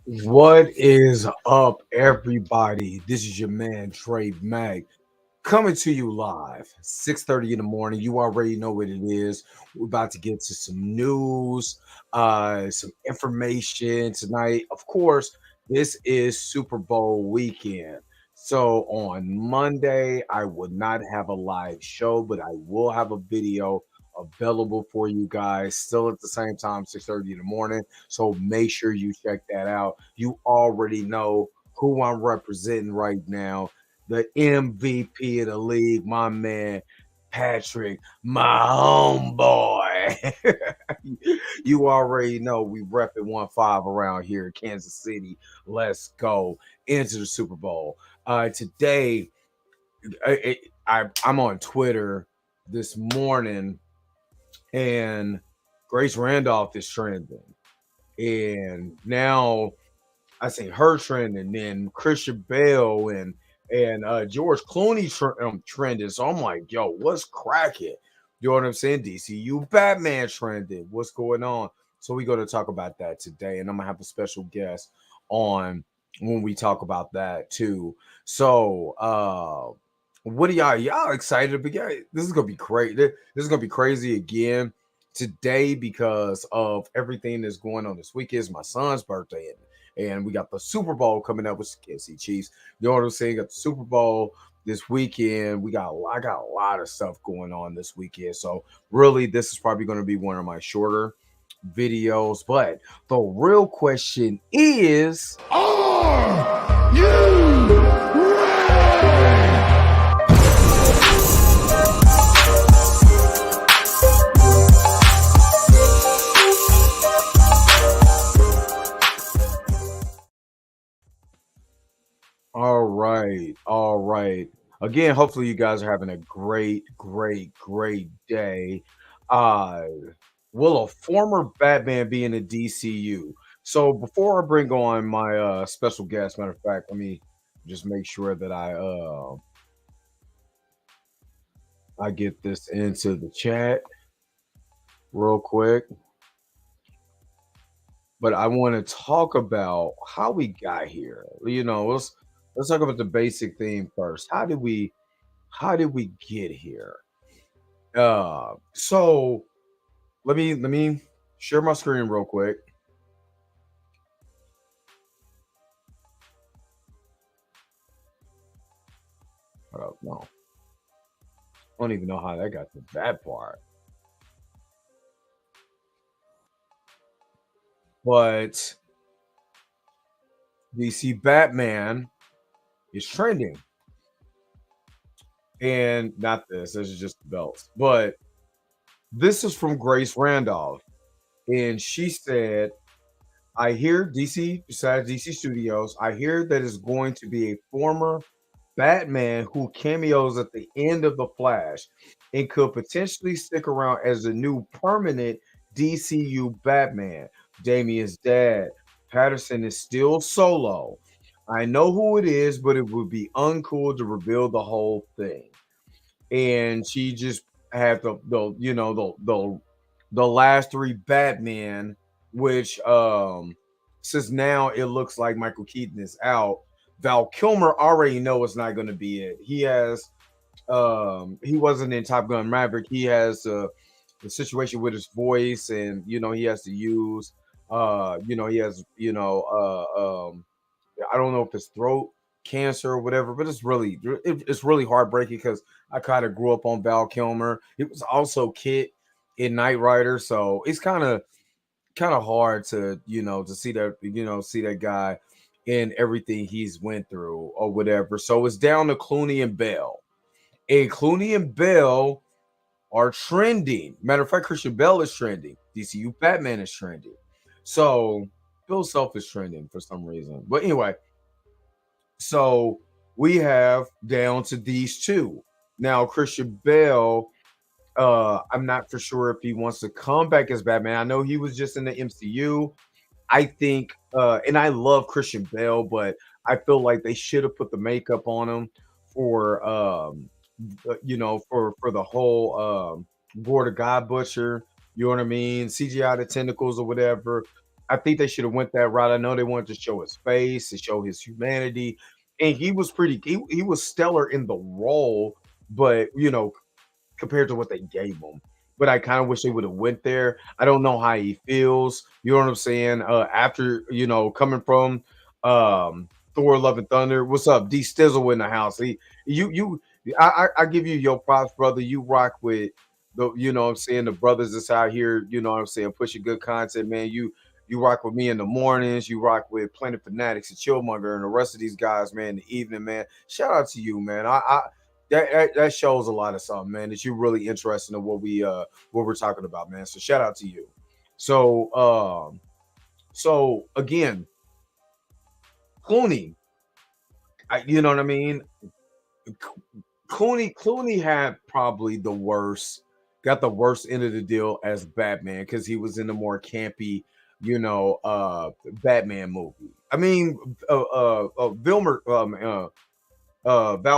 What is up, everybody? This is your man Trey Mag coming to you live 6:30 in the morning. You already know what it is. We're about to get to some news, some information tonight. Of course, this is Super Bowl weekend. So on Monday, I will not have a live show, but I will have a video available for you guys still at the same time, 6:30 in the morning. So make sure you check that out. You already know who I'm representing right now, the MVP of the league, my man Patrick, my homeboy. You already know we repping 1-5 around here in Kansas City. Let's go into the Super Bowl. Today, I'm on Twitter this morning, and Grace Randolph is trending. And now I seen her trending, then Christian Bale and George Clooney trending. So I'm like, yo, what's cracking? You know what I'm saying? DCU Batman trending. What's going on? So we're going to talk about that today, and I'm gonna have a special guest on when we talk about that too. So what are y'all excited to begin? This is gonna be great. This is gonna be crazy again today because of everything that's going on this week. Is my son's birthday, and we got the Super Bowl coming up with Kansas City Chiefs. You know what I'm saying? Got the Super Bowl this weekend. I got a lot of stuff going on this weekend. So really, this is probably going to be one of my shorter videos. But the real question is, Are you ready? all right. Again, hopefully you guys are having a great day. Uh, will a former Batman be in the DCU? So before I bring on my special guest, matter of fact, let me just make sure that I get this into the chat real quick. But I want to talk about how we got here. Let's talk about the basic theme first. How did we get here? So let me share my screen real quick. No, I don't even know how that got to that part. But DC Batman is trending, and not this. This is just the belts, but this is from Grace Randolph, and she said, "I hear DC, besides DC Studios, I hear that it's going to be a former Batman who cameos at the end of The Flash and could potentially stick around as the new permanent DCU Batman. Damian's dad, Patterson, is still solo. I know who it is, but it would be uncool to reveal the whole thing." And she just had the last three Batman, which since now it looks like Michael Keaton is out. Val Kilmer already know it's not going to be it. He wasn't in Top Gun Maverick. He has the situation with his voice, and he has to use he has I don't know if it's throat cancer or whatever, but it's really heartbreaking because I kind of grew up on Val Kilmer. It was also Kit in Knight Rider, so it's kind of hard to to see that guy in everything he's went through or whatever. So it's down to Clooney and Bell, and Clooney and Bell are trending. Matter of fact, Christian Bell is trending. DCU Batman is trending. So Bill Self is trending for some reason. But anyway, so we have down to these two. Now, Christian Bale, I'm not for sure if he wants to come back as Batman. I know he was just in the MCU. I think, and I love Christian Bale, but I feel like they should have put the makeup on him for, for the whole War of God Butcher. You know what I mean? CGI the tentacles or whatever. I think they should have went that route. I know they wanted to show his face, to show his humanity, and he was pretty. He was stellar in the role, but compared to what they gave him. But I kind of wish they would have went there. I don't know how he feels. You know what I'm saying? After coming from Thor: Love and Thunder. What's up, D Stizzle in the house? You. I give you your props, brother. You rock with the what I'm saying, the brothers that's out here. What I'm saying, pushing good content, man. You rock with me in the mornings. You rock with Planet Fanatics and Chillmonger and the rest of these guys, man. In the evening, man. Shout out to you, man. I that shows a lot of something, man. That you're really interested in what we're talking about, man. So shout out to you. So so again, Clooney, you know what I mean. Clooney had probably got the worst end of the deal as Batman because he was in the more campy, Batman movie. I mean, Val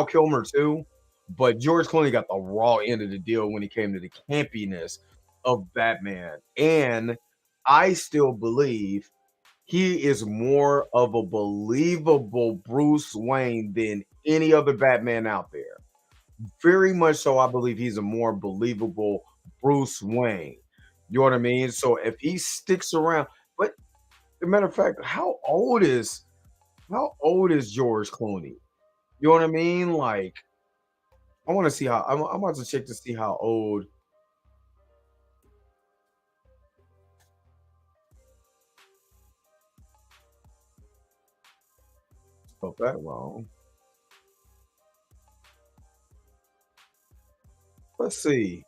Kilmer too, but George Clooney got the raw end of the deal when it came to the campiness of Batman. And I still believe he is more of a believable Bruce Wayne than any other Batman out there. Very much so, I believe he's a more believable Bruce Wayne. You know what I mean? So if he sticks around, but as a matter of fact, how old is George Clooney? You know what I mean? Like, I want to see how I'm about to check to see how old. Spelled that wrong. Let's see.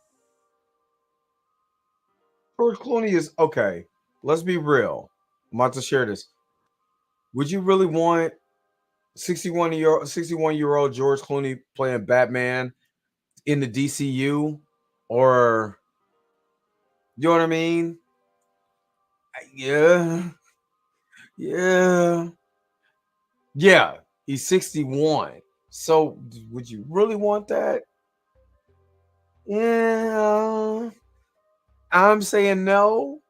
George Clooney is okay. Let's be real. I'm about to share this. Would you really want 61-year old George Clooney playing Batman in the DCU, or you know what I mean? Yeah, yeah, yeah. He's 61. So would you really want that? Yeah, I'm saying no.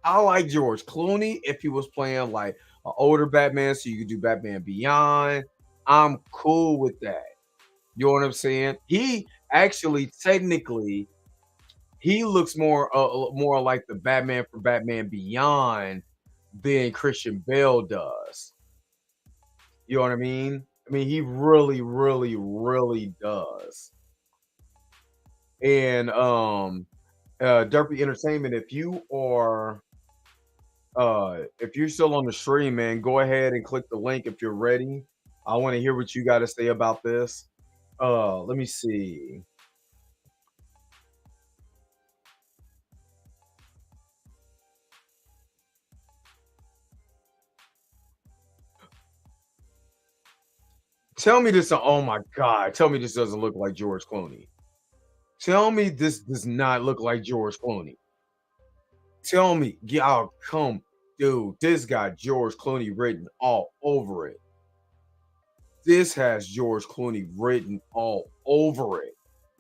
I like George Clooney if he was playing like an older Batman, so you could do Batman Beyond. I'm cool with that. You know what I'm saying? He actually technically he looks more like the Batman from Batman Beyond than Christian Bale does. You know what I mean? I mean, he really, really, really does. And Derpy Entertainment, if you're still on the stream, man, go ahead and click the link if you're ready. I want to hear what you got to say about this. Let me see. Tell me this. Oh my God. Tell me this doesn't look like George Clooney. Tell me this does not look like George Clooney. Tell me, y'all come, dude. This got George Clooney written all over it. This has George Clooney written all over it.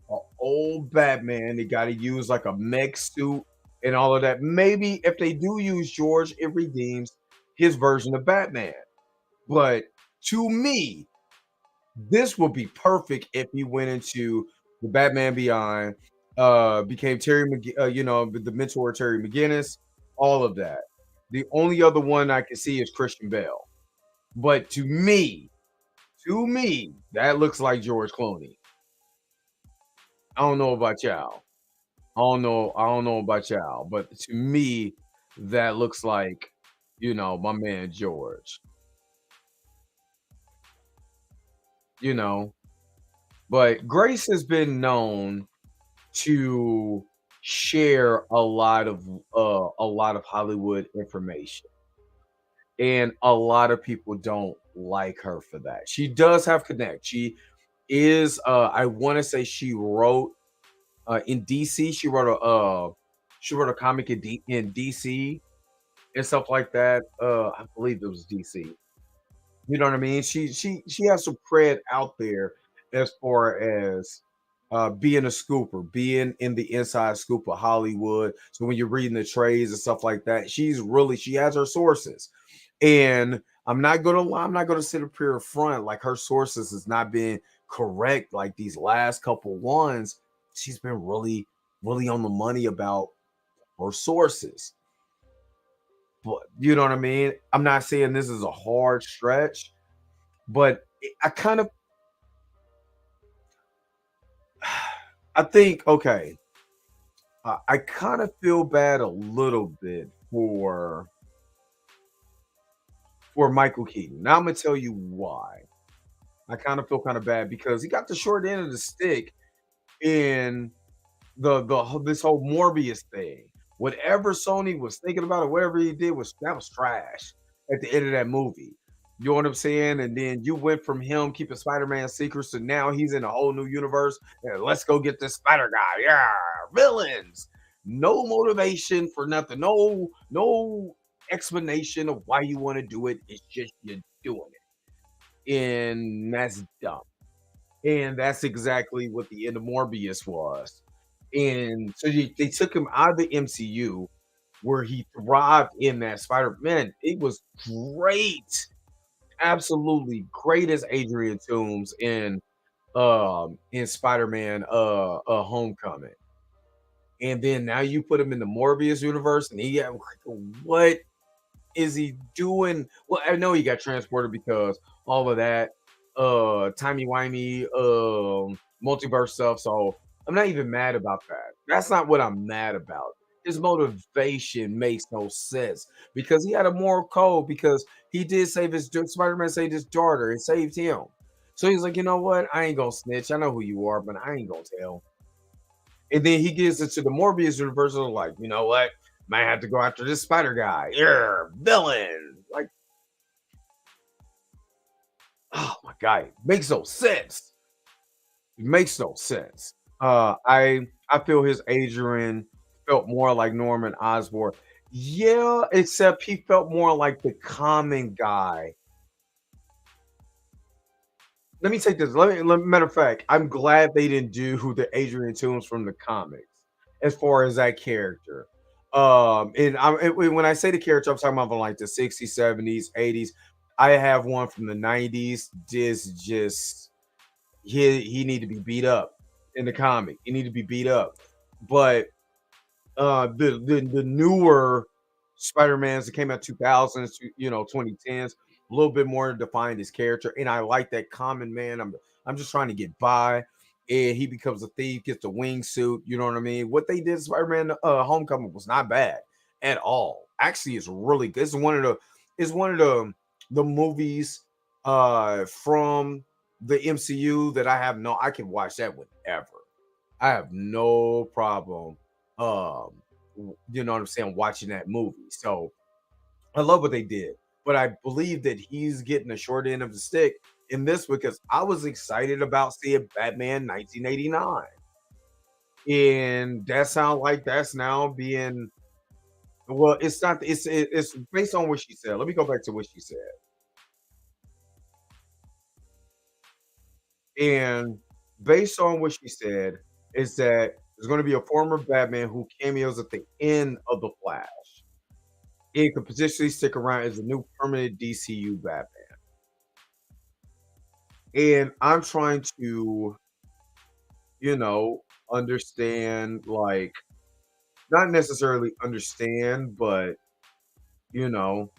An old Batman, they got to use like a mech suit and all of that. Maybe if they do use George, it redeems his version of Batman. But to me, this would be perfect if he went into the Batman Beyond, became the mentor of Terry McGinnis, all of that. The only other one I can see is Christian Bale. But to me, that looks like George Clooney. I don't know about y'all. I don't know about y'all, but to me, that looks like, my man George. You know, but Grace has been known to share a lot of Hollywood information, and a lot of people don't like her for that. She does have connect. She is I want to say she wrote in DC. She wrote a comic in DC and stuff like that. I believe it was DC. You know what I mean? She has some cred out there as far as being a scooper, being in the inside scoop of Hollywood. So when you're reading the trades and stuff like that, she has her sources. And I'm not gonna lie, I'm not gonna sit up here in front like her sources has not been correct. Like these last couple ones, she's been really, really on the money about her sources. But you know what I mean? I'm not saying this is a hard stretch, but I kind of I think okay, I kind of feel bad a little bit for Michael Keaton. Now I'm gonna tell you why. I kind of feel kind of bad because he got the short end of the stick in this whole Morbius thing. Whatever Sony was thinking about or whatever he did was trash at the end of that movie. You know what I'm saying? And then you went from him keeping Spider-Man secrets to now he's in a whole new universe. And let's go get this Spider guy. Yeah, villains. No motivation for nothing. No explanation of why you want to do it. It's just you're doing it. And that's dumb. And that's exactly what the end of Morbius was. And so they took him out of the MCU where he thrived in that Spider-Man. It was great, absolutely great as Adrian Toomes in Spider-Man Homecoming. And then now you put him in the Morbius universe and what is he doing? Well, I know he got transported because all of that timey-wimey multiverse stuff. So I'm not even mad about that. That's not what I'm mad about. His motivation makes no sense because he had a moral code because he did save Spider-Man saved his daughter and saved him. So he's like, you know what? I ain't gonna snitch. I know who you are, but I ain't gonna tell. And then he gets into the Morbius universe and like, you know what? Might have to go after this spider guy. Yeah, villain. Like, oh my god, it makes no sense. It makes no sense. I feel his Adrian felt more like Norman Osborn. Yeah, except he felt more like the common guy. Let me take this. Matter of fact, I'm glad they didn't do who the Adrian Toomes from the comics as far as that character. When I say the character, I'm talking about from like the 60s, 70s, 80s. I have one from the 90s. Just he need to be beat up in the comic. He need to be beat up. But the newer Spider-Mans that came out 2000s, 2010s, a little bit more defined his character, and I like that common man. I'm just trying to get by, and he becomes a thief, gets the wingsuit. You know what I mean? What they did, Spider-Man Homecoming was not bad at all. Actually, it's really good. It's one of the movies from the MCU that I can watch that whenever. I have no problem, um, you know what I'm saying, watching that movie. So I love what they did, but I believe that he's getting the short end of the stick in this because I was excited about seeing Batman 1989, and that sounds like that's now being well. It's not. It's based on what she said. Let me go back to what she said, and based on what she said is that there's going to be a former Batman who cameos at the end of the Flash. It could potentially stick around as a new permanent DCU Batman. And I'm trying to, you know, understand, like, not necessarily understand, but, you know,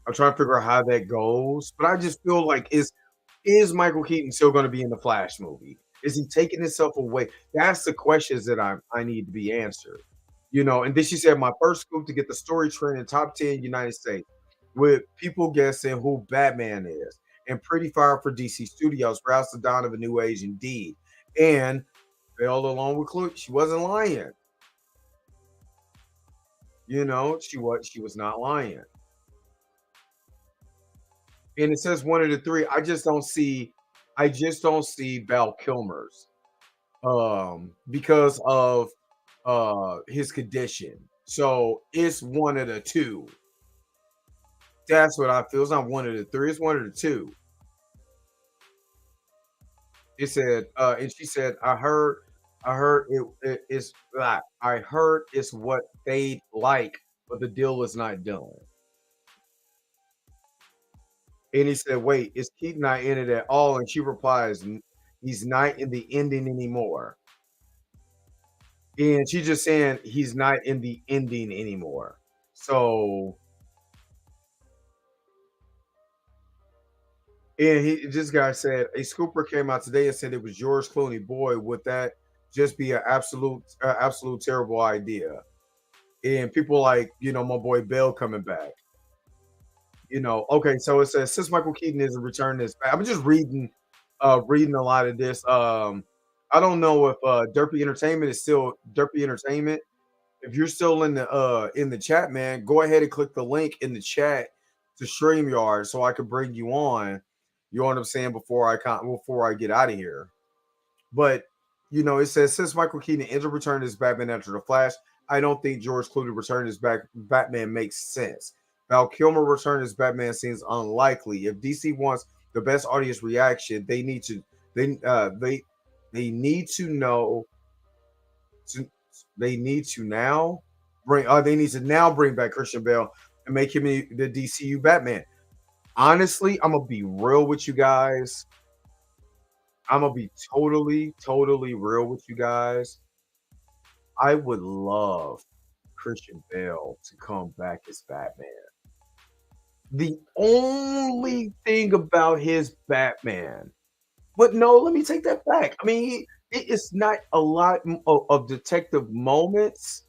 I'm trying to figure out how that goes. But I just feel like is Michael Keaton still going to be in the Flash movie? Is he taking himself away? That's the questions that I need to be answered. And then she said, my first scoop to get the story trend in top 10 United States with people guessing who Batman is. And pretty fire for DC Studios, perhaps the dawn of a new age indeed. And fell along with Clue. She wasn't lying. She was not lying. And it says one of the three. I just don't see Val Kilmer's because of his condition. So it's one of the two. That's what I feel. It's not one of the three, it's one of the two. It said, and she said, I heard it's that I heard it's what they like, but the deal is not done. And he said, wait, is Keith not in it at all? And she replies, he's not in the ending anymore. And she's just saying he's not in the ending anymore. So, and this guy said a scooper came out today and said it was George Clooney. Boy, would that just be an absolute terrible idea? And people like, my boy Bell coming back. Okay, so it says since Michael Keaton isn't returning this back. I'm just reading a lot of this. I don't know if Derpy Entertainment is still Derpy Entertainment. If you're still in the chat, man, go ahead and click the link in the chat to StreamYard so I could bring you on. You know what I'm saying before I get out of here. But it says since Michael Keaton ends up returning as Batman after the Flash, I don't think George Clooney returning as Batman makes sense. Val Kilmer returning as Batman seems unlikely. If DC wants the best audience reaction, they need to know to, they need to now bring back Christian Bale and make him the DCU Batman. Honestly, I'm gonna be real with you guys. I'm gonna be totally real with you guys. I would love Christian Bale to come back as Batman. The only thing about his Batman, but no, let me take that back. I mean, it's not a lot of detective moments,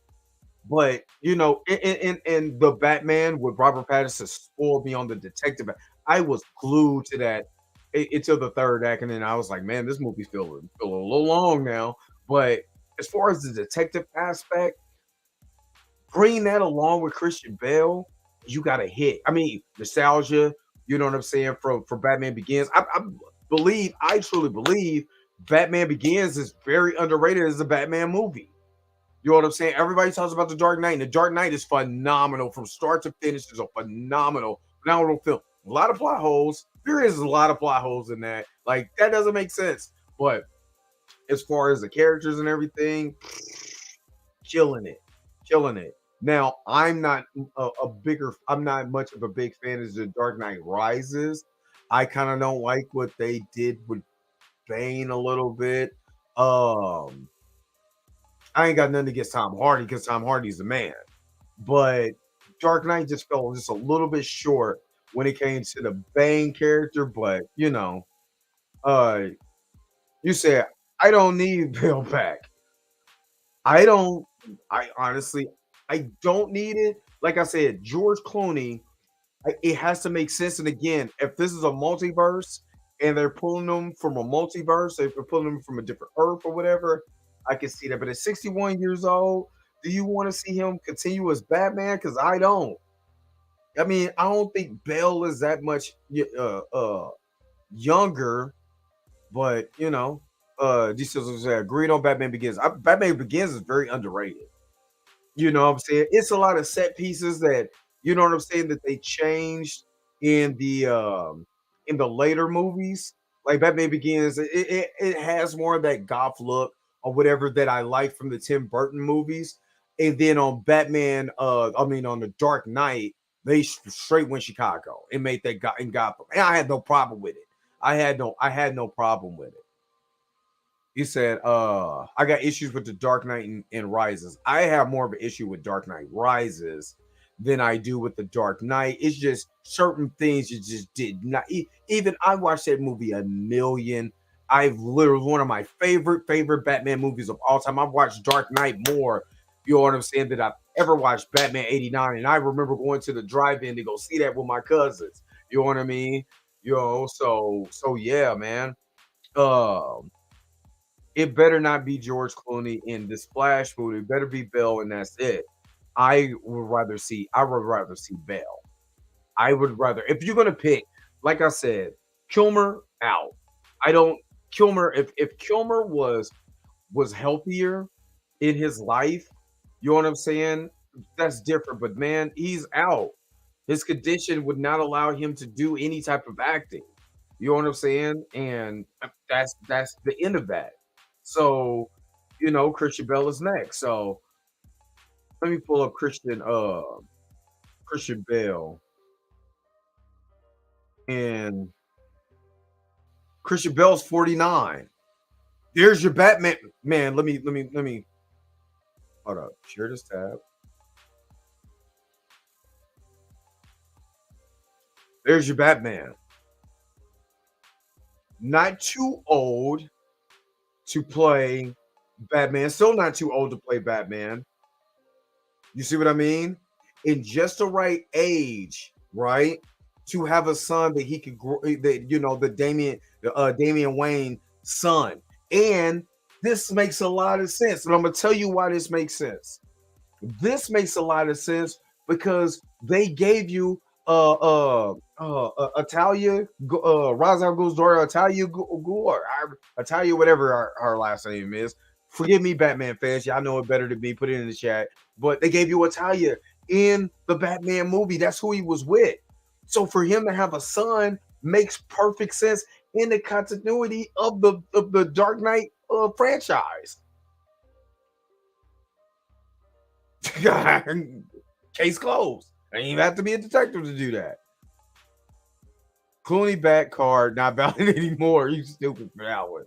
but in the Batman with Robert Pattinson spoiled me on the detective. I was glued to that until the third act, and then I was like, man, this movie's feel a little long now. But as far as the detective aspect, bringing that along with Christian Bale, you got a hit. I mean, nostalgia. You know what I'm saying? For Batman Begins, I truly believe Batman Begins is very underrated as a Batman movie. You know what I'm saying? Everybody talks about The Dark Knight, and The Dark Knight is phenomenal from start to finish. It's a phenomenal film. A lot of plot holes. There is a lot of plot holes in that. Like, that doesn't make sense. But as far as the characters and everything, killing it. Killing it. Now, I'm not much of a big fan of The Dark Knight Rises. I kind of don't like what they did with Bane a little bit. I ain't got nothing against Tom Hardy because Tom Hardy's a man. But Dark Knight just fell just a little bit short when it came to the Bane character. But uh, you said I don't need Bill back. I don't. I honestly, I don't need it. Like I said, George Clooney. It has to make sense. And again, if this is a multiverse and they're pulling them from a multiverse, if they're pulling them from a different Earth or whatever, I can see that. But at 61 years old, do you want to see him continue as Batman? Because I don't. I mean, I don't think Bale is that much younger, but DC agreed on Batman Begins. Batman Begins is very underrated. You know what I'm saying? It's a lot of set pieces that what I'm saying that they changed in the later movies. Like Batman Begins, it has more of that goth look or whatever that I like from the Tim Burton movies. And then on on the Dark Knight, they straight went Chicago and made that in Gotham. And I had no problem with it. I had no problem with it. He said, I got issues with the Dark Knight and Rises. I have more of an issue with Dark Knight Rises than I do with the Dark Knight. It's just certain things you just did not. Even I watched that movie a million. I've literally one of my favorite Batman movies of all time. I've watched Dark Knight more, you know what I'm saying, than I've ever watched Batman 89. And I remember going to the drive-in to go see that with my cousins. You know what I mean? So yeah, man. Um it better not be George Clooney in this Flash movie. It better be Bell, and that's it. I would rather see Bell. I would rather if you're gonna pick, like I said, Kilmer out. I don't Kilmer if Kilmer was healthier in his life, you know what I'm saying? That's different. But man, he's out. His condition would not allow him to do any type of acting. You know what I'm saying? And that's the end of that. So, Christian Bale is next. So let me pull up Christian Bale, and Christian Bale's 49. There's your Batman. Man, let me hold up. Share this tab. There's your Batman. Not too old to play Batman. Still not too old to play Batman. You see what I mean? In just the right age, right? To have a son that he could grow, the Damian Wayne son. And this makes a lot of sense. And I'm gonna tell you why this makes sense. This makes a lot of sense because they gave you Italia Ra's al Ghul's daughter, Italia, whatever our last name is. Forgive me, Batman fans. Y'all know it better than me. Put it in the chat. But they gave you Italia in the Batman movie. That's who he was with. So for him to have a son makes perfect sense in the continuity of the Dark Knight franchise. Case closed. I didn't even have to be a detective to do that. Clooney back card not valid anymore. You stupid for that one.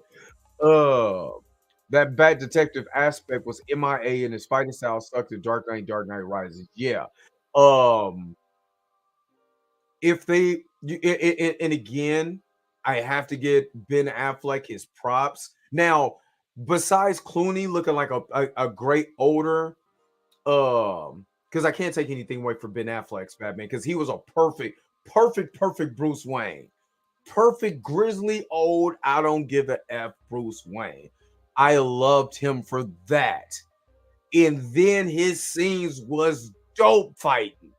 That bad detective aspect was MIA and his fighting style stuck to Dark Knight Rises. Yeah. If they and again, I have to get Ben Affleck his props. Now, besides Clooney looking like a great older, because I can't take anything away from Ben Affleck's Batman because he was a perfect Bruce Wayne. Perfect grizzly old, I don't give a F Bruce Wayne. I loved him for that. And then his scenes was dope fighting.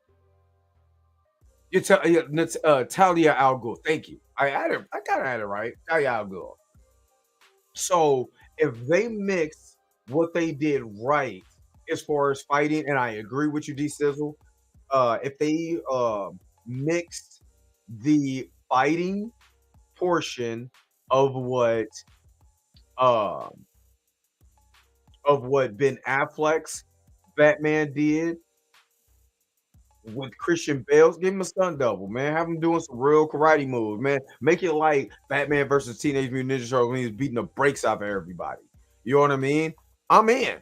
You tell Talia Al Ghul. Thank you. I kind of had it right. Talia Al Ghul. So if they mix what they did right as far as fighting, and I agree with you, D Sizzle. If they mixed the fighting portion of um what Ben Affleck's Batman did with Christian Bale's, give him a stunt double, man. Have him doing some real karate moves, man. Make it like Batman versus Teenage Mutant Ninja Turtles when he's beating the brakes off of everybody. You know what I mean? I'm in.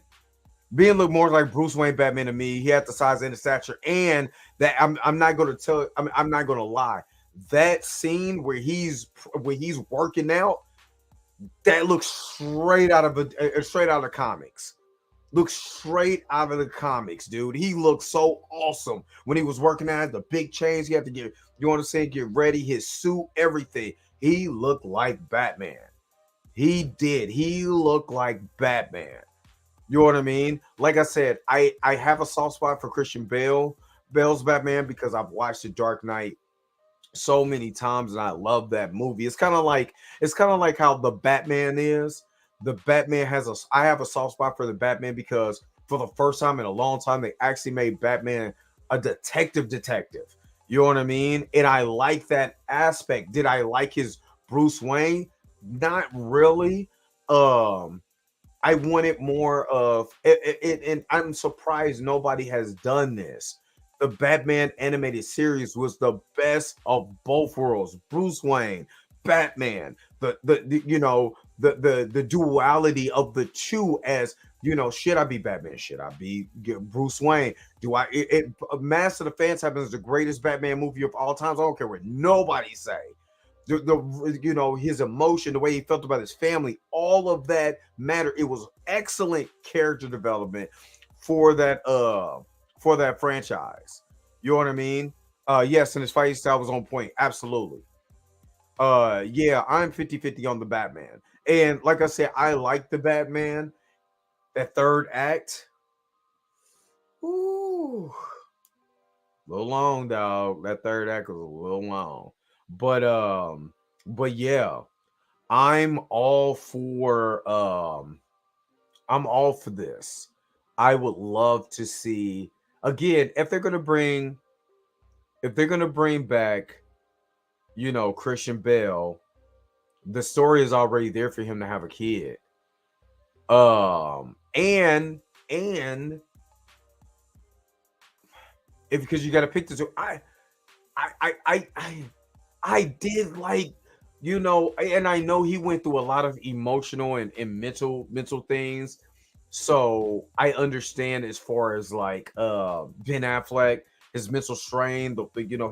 Being look more like Bruce Wayne Batman to me. He had the size and the stature, and that I'm not gonna tell. I'm not gonna lie. That scene where he's working out, that looks straight out of comics. Looks straight out of the comics, dude. He looked so awesome when he was working out the big chains. He had to get ready, his suit, everything. He looked like Batman. He did. He looked like Batman. You know what I mean? Like I said, I have a soft spot for Bale's Batman because I've watched The Dark Knight so many times and I love that movie. It's kind of like how the Batman is. The Batman I have a soft spot for the Batman because for the first time in a long time they actually made Batman a detective. You know what I mean? And I like that aspect. Did I like his Bruce Wayne? Not really. I wanted more of it, and I'm surprised nobody has done this. The Batman animated series was the best of both worlds. Bruce Wayne, Batman, the duality of the two as should I be Batman? Should I be Bruce Wayne? Do I Mask of the Phantom is the greatest Batman movie of all times. I don't care what nobody say his emotion, the way he felt about his family, all of that mattered. It was excellent character development for that franchise. You know what I mean? Yes, and his fighting style was on point. Absolutely. Yeah, I'm 50-50 on the Batman. And like I said, I like the Batman. That third act. Ooh. A little long, dog. That third act was a little long. But yeah, I'm all for this. I would love to see again if they're gonna bring back Christian Bale, The story is already there for him to have a kid. And if because you got to pick the two, I I I I I did like, and I know he went through a lot of emotional and mental things. So I understand as far as like Ben Affleck, his mental strain,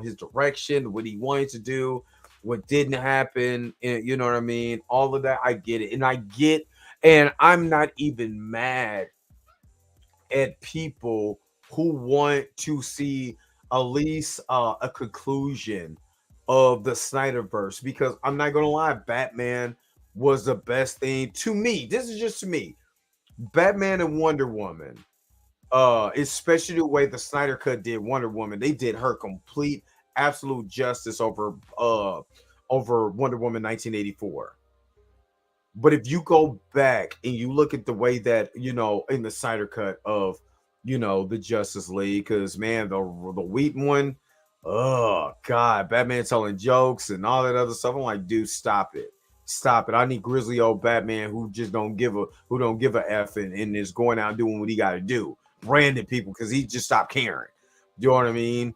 his direction, what he wanted to do, what didn't happen, and you know what I mean? All of that, I get it. And I'm not even mad at people who want to see at least a conclusion of the Snyderverse, because I'm not gonna lie, Batman was the best thing to me. This is just to me. Batman and Wonder Woman, especially the way the Snyder Cut did Wonder Woman, they did her complete absolute justice over Wonder Woman 1984. But if you go back and you look at the way that, in the Snyder cut of, the Justice League, because man, the Wheaton one, oh God, Batman telling jokes and all that other stuff. I'm like, dude, stop it. Stop it. I need grizzly old Batman who don't give a F and is going out doing what he gotta do. Branding people because he just stopped caring. You know what I mean?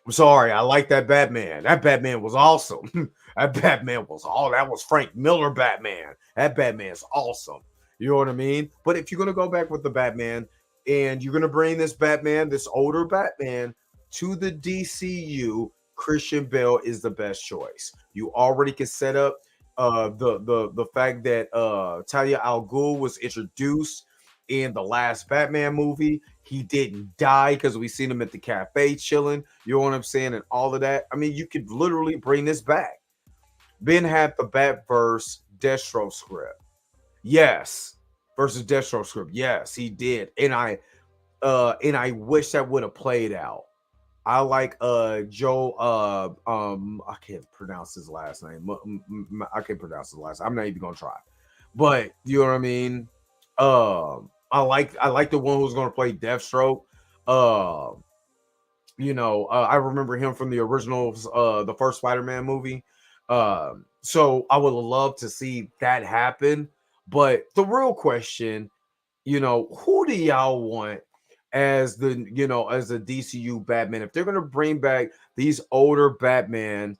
I'm sorry, I like that Batman. That Batman was awesome. That was Frank Miller Batman. That Batman's awesome. You know what I mean? But if you're gonna go back with the Batman and you're gonna bring this Batman, this older Batman, to the DCU, Christian Bale is the best choice. You already can set up the fact that Talia al Ghul was introduced in the last Batman movie. He didn't die because we seen him at the cafe chilling. You know what I'm saying? And all of that. I mean, you could literally bring this back. Ben had the Batverse Deathstroke script. Yes. Versus Deathstroke script. Yes, he did. And I wish that would have played out. I like Joe I can't pronounce his last name. I can't pronounce his last. I'm not even gonna try. But you know what I mean? I like the one who's gonna play Deathstroke. Uh I remember him from the original the first Spider-Man movie. So I would love to see that happen. But the real question, who do y'all want as the DCU Batman? If they're gonna bring back these older Batman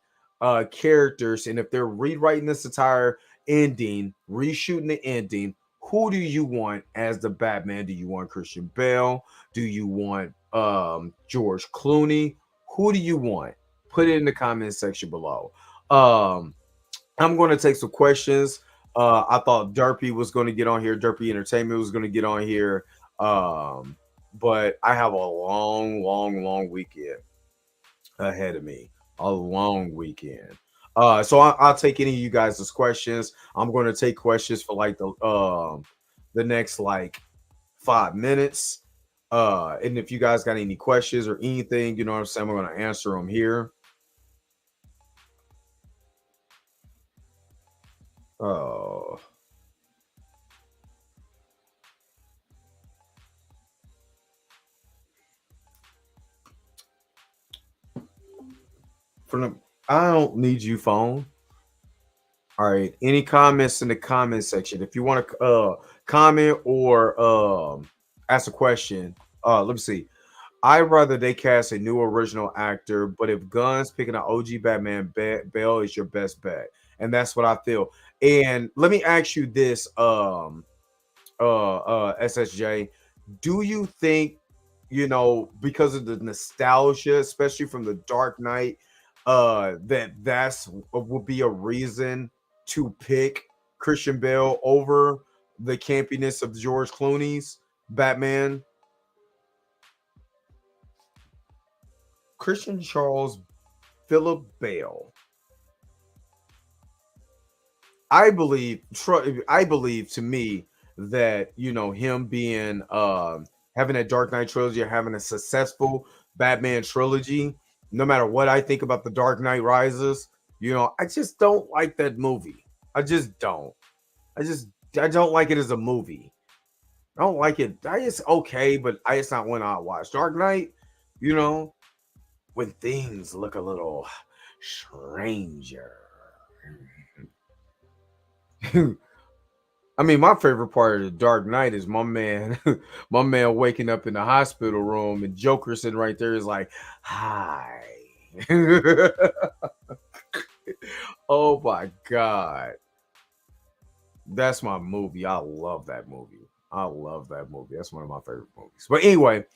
characters, and if they're rewriting this entire ending, reshooting the ending, who do you want as the Batman? Do you want Christian Bale? Do you want George Clooney? Who do you want? Put it in the comment section below. Um I'm going to take some questions. I thought Derpy was going to get on here. Derpy Entertainment was going to get on here. Um, but I have a long, long, long weekend ahead of me. A long weekend. So I'll take any of you guys' questions. I'm going to take questions for like the next like 5 minutes. And if you guys got any questions or anything, you know what I'm saying, we're going to answer them here. Oh. From the, I don't need you phone. All right. Any comments in the comment section? If you want to comment or ask a question, let me see. I'd rather they cast a new original actor, but if Gunn's picking an OG Batman, Bale is your best bet, and that's what I feel. And let me ask you this, SSJ, do you think, because of the nostalgia, especially from the Dark Knight, that's would be a reason to pick Christian Bale over the campiness of George Clooney's Batman? Christian Charles Philip Bale. I believe to me that him being having a Dark Knight trilogy or having a successful Batman trilogy, no matter what I think about the Dark Knight Rises, I just don't like that movie. I just don't. I just I don't like it as a movie. I don't like it. It's okay, but it's not one I watch. Dark Knight, you know, when things look a little stranger. I mean, my favorite part of the Dark Knight is my man, my man waking up in the hospital room and Joker sitting right there is like, "Hi." Oh my god, that's my movie. I love that movie. I love that movie. That's one of my favorite movies. But anyway,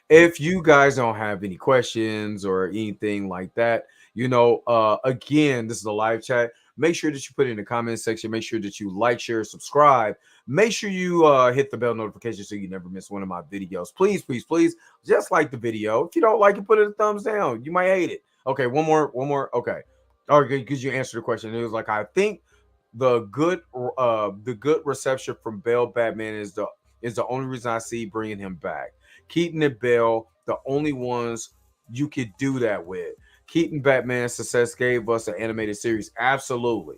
if you guys don't have any questions or anything like that, again, this is a live chat. Make sure that you put it in the comment section. Make sure that you like, share, subscribe. Make sure you hit the bell notification so you never miss one of my videos. Please, please, please, just like the video. If you don't like it, put it a thumbs down. You might hate it. Okay, one more. Okay, all right, because you answered the question. It was like, I think the good reception from Bell Batman is the only reason I see bringing him back. Keaton and Bell, the only ones you could do that with. Keaton Batman's success gave us an animated series. Absolutely.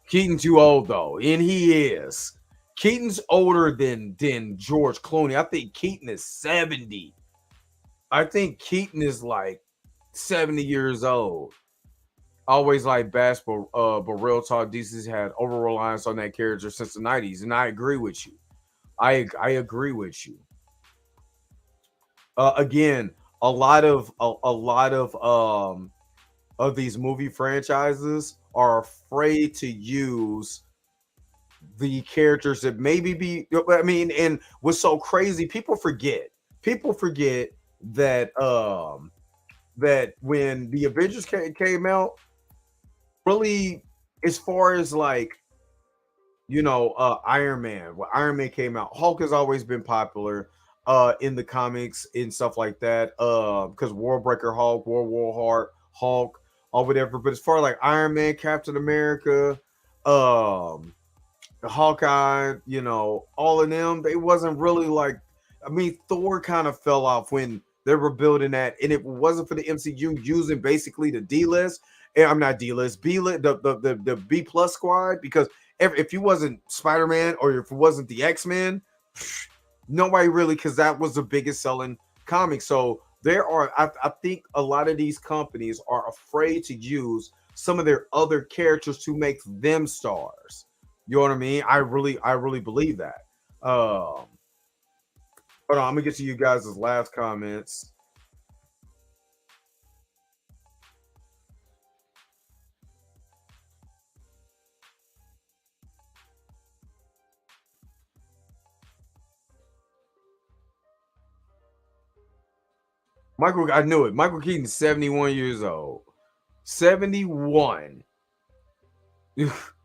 Keaton's too old though, and he is. Keaton's older than George Clooney. I think Keaton is 70. I think Keaton is like 70 years old. Always like Bass, but real talk, DC's had over reliance on that character since the 90s, and I agree with you. I agree with you. Again, a lot of these movie franchises are afraid to use the characters that maybe be. I mean, and what's so crazy, people forget that when the Avengers came out, really, as far as like Iron Man. When Iron Man came out, Hulk has always been popular in the comics and stuff like that. Because Warbreaker Hulk, World War Hulk, or whatever. But as far as like Iron Man, Captain America, um, Hawkeye, all of them, they wasn't really like. I mean, Thor kind of fell off when they were building that, and it wasn't for the MCU using basically the D list. I'm not D list, B list, the B plus squad, because if you wasn't Spider Man or if it wasn't the X Men, nobody really, because that was the biggest selling comic. So I think a lot of these companies are afraid to use some of their other characters to make them stars. You know what I mean? I really believe that. Hold on, I'm gonna get to you guys' last comments. I knew it. Michael Keaton's 71 years old. 71.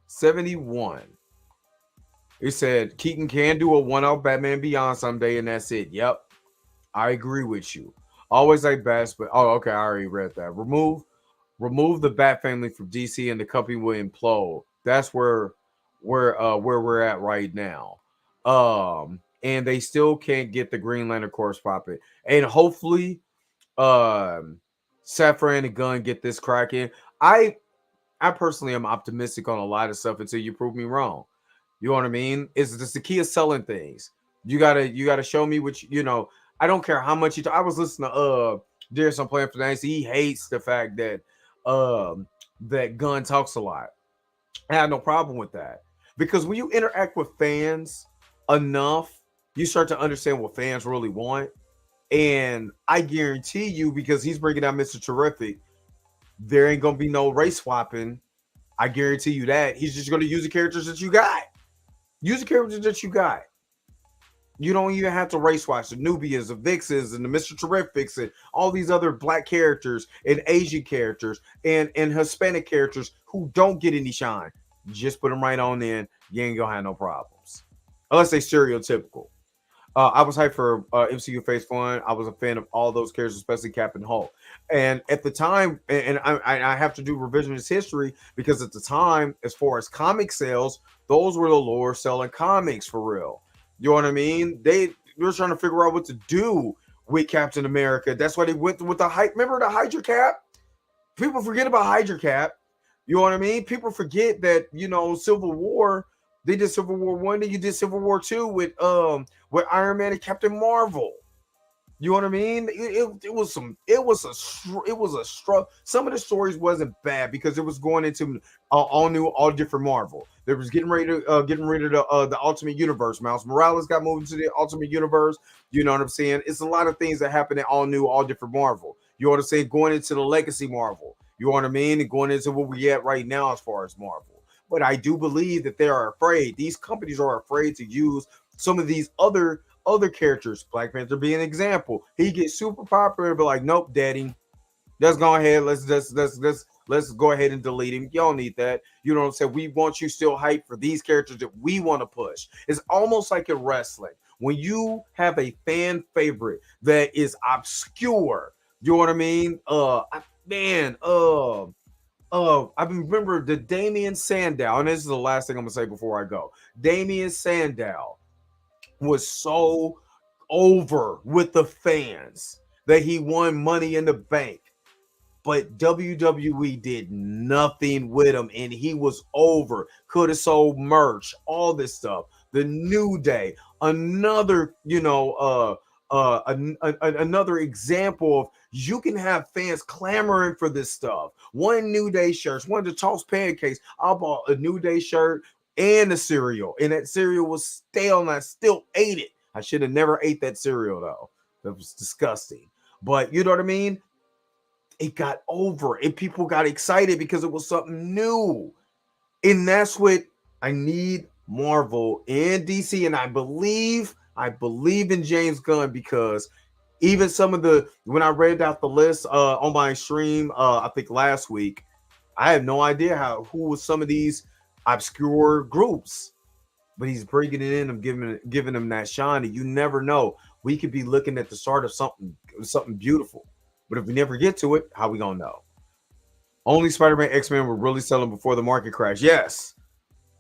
71. He said Keaton can do a one-off Batman Beyond someday, and that's it. Yep, I agree with you. Always like bats, but okay, I already read that. Remove the Bat family from DC, and the company will implode. That's where we're at right now. And they still can't get the Green Lantern Corps popping, and hopefully, Safran and Gunn get this cracking. I I personally am optimistic on a lot of stuff until you prove me wrong. You know what I mean? It's just the key of selling things. You gotta show me what I don't care how much I was listening to Darius on Playing for Dynasty. He hates the fact that Gunn talks a lot. I have no problem with that. Because when you interact with fans enough, you start to understand what fans really want. And I guarantee you, because he's bringing out Mr. Terrific, there ain't gonna be no race swapping. I guarantee you that. He's just gonna use the characters that you got. Use the characters that you got. You don't even have to race watch the Nubians, the Vixens, and the Mr. Terrifics, and all these other black characters and Asian characters and Hispanic characters who don't get any shine. Just put them right on in. You ain't gonna have no problems. Unless they stereotypical. I was hyped for MCU Phase 1. I was a fan of all those characters, especially Captain Hulk. And at the time, and I have to do revisionist history, because at the time, as far as comic sales, those were the lower selling comics for real. You know what I mean? They were trying to figure out what to do with Captain America. That's why they went with the hype. Remember the Hydra Cap? People forget about Hydra Cap. You know what I mean? People forget that, Civil War, they did Civil War 1, then you did Civil War 2 with Iron Man and Captain Marvel. You know what I mean? It was a struggle. Some of the stories wasn't bad because it was going into all new, all different Marvel. They was getting ready to getting rid of the Ultimate Universe. Miles Morales got moved to the Ultimate Universe. You know what I'm saying? It's a lot of things that happen in all new, all different Marvel. You know what I'm saying? Going into the Legacy Marvel. You know what I mean? And going into what we at right now as far as Marvel. But I do believe that they are afraid. These companies are afraid to use some of these other characters. Black Panther being an example. He gets super popular, but like, nope, daddy. Let's go ahead. Let's go ahead and delete him. Y'all need that. You know what I'm saying? We want you still hyped for these characters that we want to push. It's almost like in wrestling. When you have a fan favorite that is obscure, you know what I mean? I remember the Damian Sandow, and this is the last thing I'm gonna say before I go. Damian Sandow was so over with the fans that he won Money in the Bank, but WWE did nothing with him, and he was over. Could have sold merch, all this stuff. The New Day, another, another example of you can have fans clamoring for this stuff. One New Day shirts, one of the tossed pancakes. I bought a New Day shirt and a cereal, and that cereal was stale, and I still ate it. I should have never ate that cereal though. That was disgusting. But you know what I mean? It got over, and people got excited because it was something new. And that's what I need Marvel and DC. And I believe in James Gunn, because even some of when I read out the list on my stream, I think last week, I had no idea who was some of these obscure groups, but he's bringing it in and giving them that shine. And you never know, we could be looking at the start of something beautiful, but if we never get to it, how we gonna know? Only Spider-Man, X-Men were really selling before the market crash. Yes,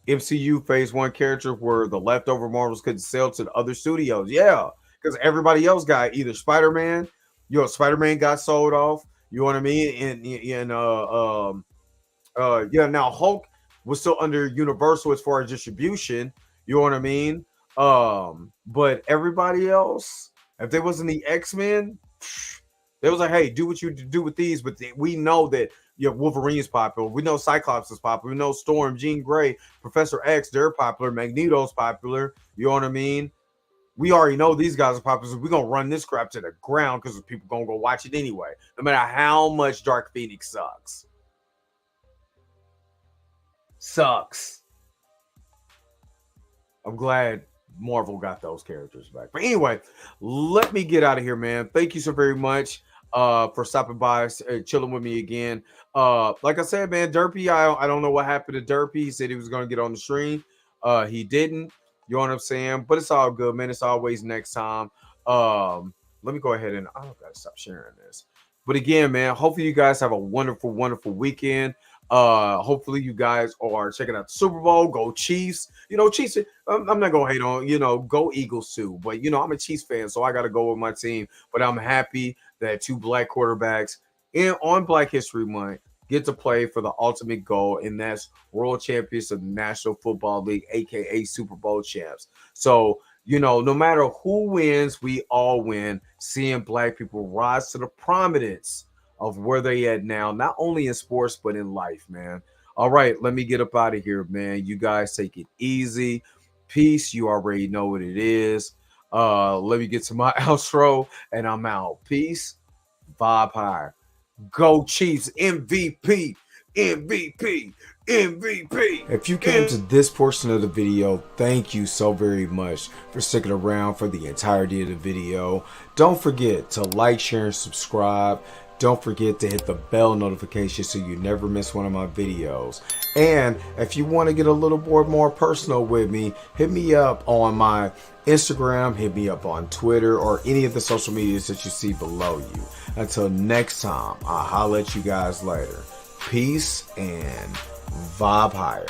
MCU phase 1 characters were the leftover Marvels couldn't sell to the other studios. Yeah, because everybody else got either Spider-Man, Spider-Man got sold off, you know what I mean, and now Hulk was still under Universal as far as distribution, you know what I mean? But everybody else, if they wasn't the X-Men, they was like, hey, do what you do with these. But we know that Wolverine is popular. We know Cyclops is popular. We know Storm, Jean Grey, Professor X, they're popular. Magneto's popular. You know what I mean? We already know these guys are popular. So we're going to run this crap to the ground because people going to go watch it anyway, no matter how much Dark Phoenix sucks. I'm glad Marvel got those characters back. But anyway, let me get out of here, man. Thank you so very much for stopping by, chilling with me again. Like I said, man, Derpy, I don't know what happened to Derpy. He said he was going to get on the stream. He didn't. You know what I'm saying? But it's all good, man. It's always next time. Let me go ahead and I gotta stop sharing this. But again, man, hopefully you guys have a wonderful, wonderful weekend. Hopefully you guys are checking out the Super Bowl. Go Chiefs. Chiefs, I'm not gonna hate on, go Eagles too. But I'm a Chiefs fan, so I gotta go with my team. But I'm happy that 2 black quarterbacks on Black History Month get to play for the ultimate goal, and that's world champions of the National Football League, aka Super Bowl champs. So no matter who wins, we all win. Seeing black people rise to the prominence of where they at now, not only in sports, but in life, man. All right, let me get up out of here, man. You guys take it easy. Peace. You already know what it is. Let me get to my outro, and I'm out. Peace. Vibe higher. Go Chiefs. MVP. MVP. MVP. If you came to this portion of the video, thank you so very much for sticking around for the entirety of the video. Don't forget to like, share, and subscribe. Don't forget to hit the bell notification so you never miss one of my videos. And if you want to get a little more personal with me, hit me up on my Instagram, hit me up on Twitter, or any of the social medias that you see below you. Until next time, I'll holler at you guys later. Peace and vibe higher.